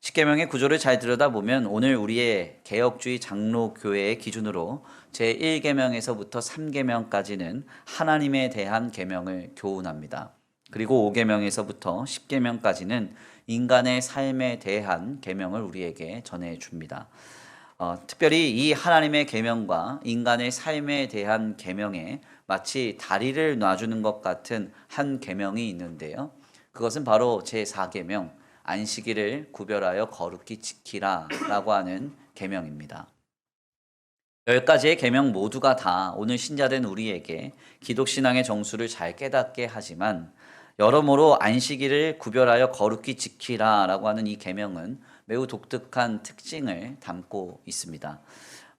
십계명의 구조를 잘 들여다보면 오늘 우리의 개혁주의 장로교회의 기준으로 제1계명에서부터 3계명까지는 하나님에 대한 계명을 교훈합니다. 그리고 5계명에서부터 10계명까지는 인간의 삶에 대한 계명을 우리에게 전해줍니다. 특별히 이 하나님의 계명과 인간의 삶에 대한 계명에 마치 다리를 놔주는 것 같은 한 계명이 있는데요. 그것은 바로 제4계명, 안식일을 구별하여 거룩히 지키라 라고 하는 계명입니다. 10가지의 계명 모두가 다 오늘 신자된 우리에게 기독신앙의 정수를 잘 깨닫게 하지만 여러모로 안식일을 구별하여 거룩히 지키라 라고 하는 이 계명은 매우 독특한 특징을 담고 있습니다.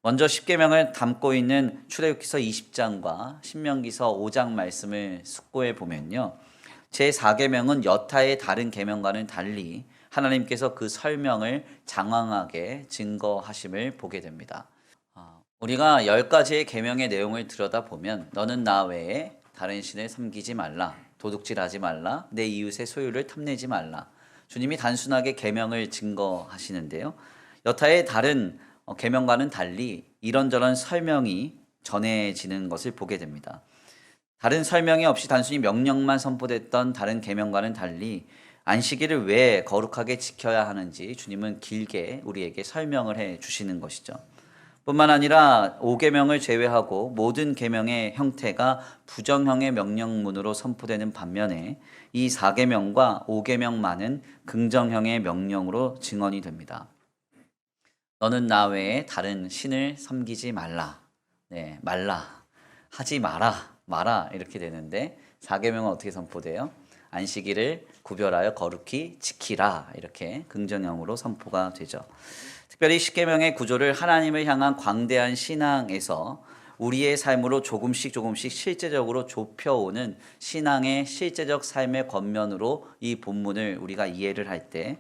먼저 10계명을 담고 있는 출애굽기서 20장과 신명기서 5장 말씀을 숙고해 보면요. 제4계명은 여타의 다른 계명과는 달리 하나님께서 그 설명을 장황하게 증거하심을 보게 됩니다. 우리가 10가지의 계명의 내용을 들여다보면 너는 나 외에 다른 신을 섬기지 말라, 도둑질하지 말라, 내 이웃의 소유를 탐내지 말라. 주님이 단순하게 계명을 증거하시는데요. 여타의 다른 계명과는 달리 이런저런 설명이 전해지는 것을 보게 됩니다. 다른 설명이 없이 단순히 명령만 선포됐던 다른 계명과는 달리 안식일을 왜 거룩하게 지켜야 하는지 주님은 길게 우리에게 설명을 해 주시는 것이죠. 뿐만 아니라 5계명을 제외하고 모든 계명의 형태가 부정형의 명령문으로 선포되는 반면에 이 4계명과 5계명만은 긍정형의 명령으로 증언이 됩니다. 너는 나 외에 다른 신을 섬기지 말라. 네, 말라. 하지 마라 이렇게 되는데 4계명은 어떻게 선포돼요? 안식일을 구별하여 거룩히 지키라 이렇게 긍정형으로 선포가 되죠. 특별히 10계명의 구조를 하나님을 향한 광대한 신앙에서 우리의 삶으로 조금씩 실제적으로 좁혀오는 신앙의 실제적 삶의 겉면으로 이 본문을 우리가 이해를 할 때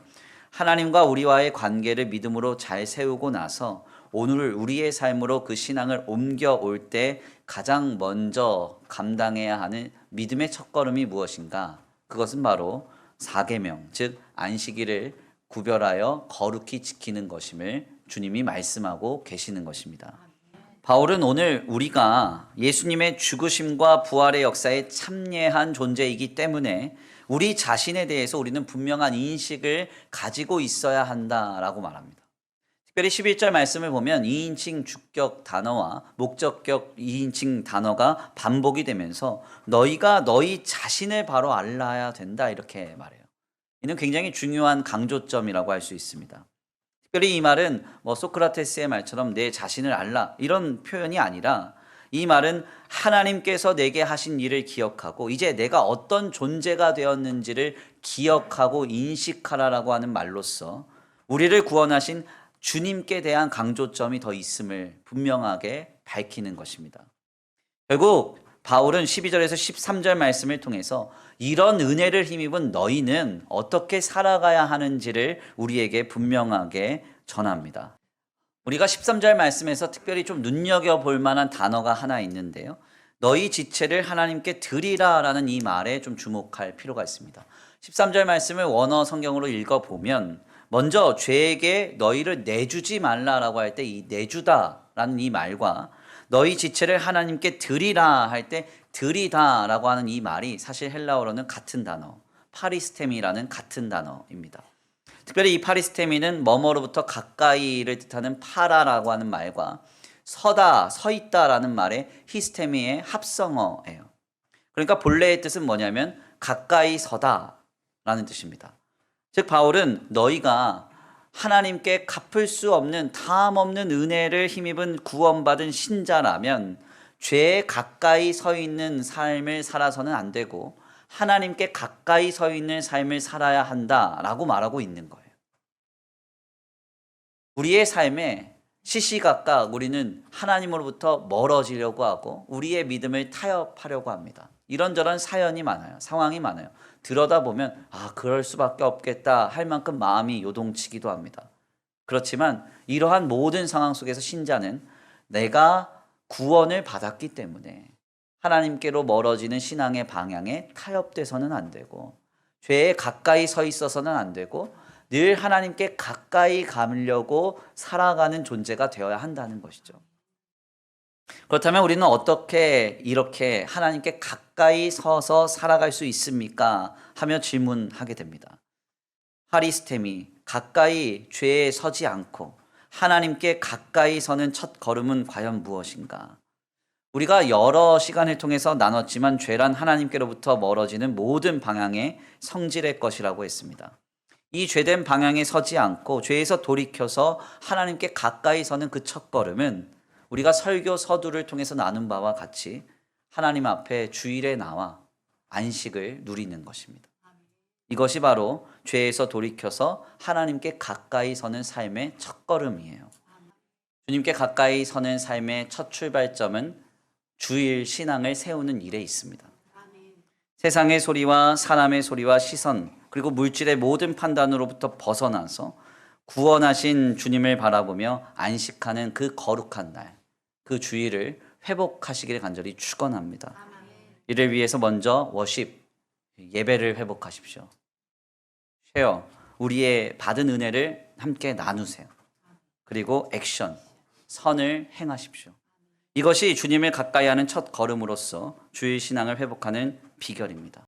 하나님과 우리와의 관계를 믿음으로 잘 세우고 나서 오늘 우리의 삶으로 그 신앙을 옮겨올 때 가장 먼저 감당해야 하는 믿음의 첫걸음이 무엇인가? 그것은 바로 4계명, 즉 안식일을 구별하여 거룩히 지키는 것임을 주님이 말씀하고 계시는 것입니다. 바울은 오늘 우리가 예수님의 죽으심과 부활의 역사에 참여한 존재이기 때문에 우리 자신에 대해서 우리는 분명한 인식을 가지고 있어야 한다라고 말합니다. 특별히 11절 말씀을 보면 2인칭 주격 단어와 목적격 2인칭 단어가 반복이 되면서 너희가 너희 자신을 바로 알아야 된다 이렇게 말해요. 이는 굉장히 중요한 강조점이라고 할 수 있습니다. 특별히 이 말은 소크라테스의 말처럼 내 자신을 알라 이런 표현이 아니라 이 말은 하나님께서 내게 하신 일을 기억하고 이제 내가 어떤 존재가 되었는지를 기억하고 인식하라라고 하는 말로써 우리를 구원하신 주님께 대한 강조점이 더 있음을 분명하게 밝히는 것입니다. 결국 바울은 12절에서 13절 말씀을 통해서 이런 은혜를 힘입은 너희는 어떻게 살아가야 하는지를 우리에게 분명하게 전합니다. 우리가 13절 말씀에서 특별히 좀 눈여겨볼 만한 단어가 하나 있는데요. 너희 지체를 하나님께 드리라라는 이 말에 좀 주목할 필요가 있습니다. 13절 말씀을 원어 성경으로 읽어보면 먼저 죄에게 너희를 내주지 말라라고 할 때 이 내주다라는 이 말과 너희 지체를 하나님께 드리라 할 때 드리다라고 하는 이 말이 사실 헬라어로는 같은 단어, 파리스테미라는 같은 단어입니다. 특별히 이 파리스테미는 뭐뭐로부터 가까이를 뜻하는 파라라고 하는 말과 서다, 서 있다라는 말의 히스테미의 합성어예요. 그러니까 본래의 뜻은 뭐냐면 가까이 서다라는 뜻입니다. 즉 바울은 너희가 하나님께 갚을 수 없는 다함 없는 은혜를 힘입은 구원받은 신자라면 죄에 가까이 서 있는 삶을 살아서는 안 되고 하나님께 가까이 서 있는 삶을 살아야 한다라고 말하고 있는 거예요. 우리의 삶에 시시각각 우리는 하나님으로부터 멀어지려고 하고 우리의 믿음을 타협하려고 합니다. 이런저런 사연이 많아요. 상황이 많아요. 들여다보면 그럴 수밖에 없겠다 할 만큼 마음이 요동치기도 합니다. 그렇지만 이러한 모든 상황 속에서 신자는 내가 구원을 받았기 때문에 하나님께로 멀어지는 신앙의 방향에 타협돼서는 안 되고 죄에 가까이 서 있어서는 안 되고 늘 하나님께 가까이 가려고 살아가는 존재가 되어야 한다는 것이죠. 그렇다면 우리는 어떻게 이렇게 하나님께 가까이 서서 살아갈 수 있습니까? 하며 질문하게 됩니다. 하리스템이 가까이 죄에 서지 않고 하나님께 가까이 서는 첫 걸음은 과연 무엇인가? 우리가 여러 시간을 통해서 나눴지만 죄란 하나님께로부터 멀어지는 모든 방향의 성질의 것이라고 했습니다. 이 죄된 방향에 서지 않고 죄에서 돌이켜서 하나님께 가까이 서는 그 첫 걸음은 우리가 설교 서두를 통해서 나눈 바와 같이 하나님 앞에 주일에 나와 안식을 누리는 것입니다. 이것이 바로 죄에서 돌이켜서 하나님께 가까이 서는 삶의 첫 걸음이에요. 주님께 가까이 서는 삶의 첫 출발점은 주일 신앙을 세우는 일에 있습니다. 세상의 소리와 사람의 소리와 시선 그리고 물질의 모든 판단으로부터 벗어나서 구원하신 주님을 바라보며 안식하는 그 거룩한 날, 그 주일을 회복하시기를 간절히 축원합니다. 이를 위해서 먼저 워십, 예배를 회복하십시오. 쉐어, 우리의 받은 은혜를 함께 나누세요. 그리고 액션, 선을 행하십시오. 이것이 주님을 가까이 하는 첫 걸음으로서 주일 신앙을 회복하는 비결입니다.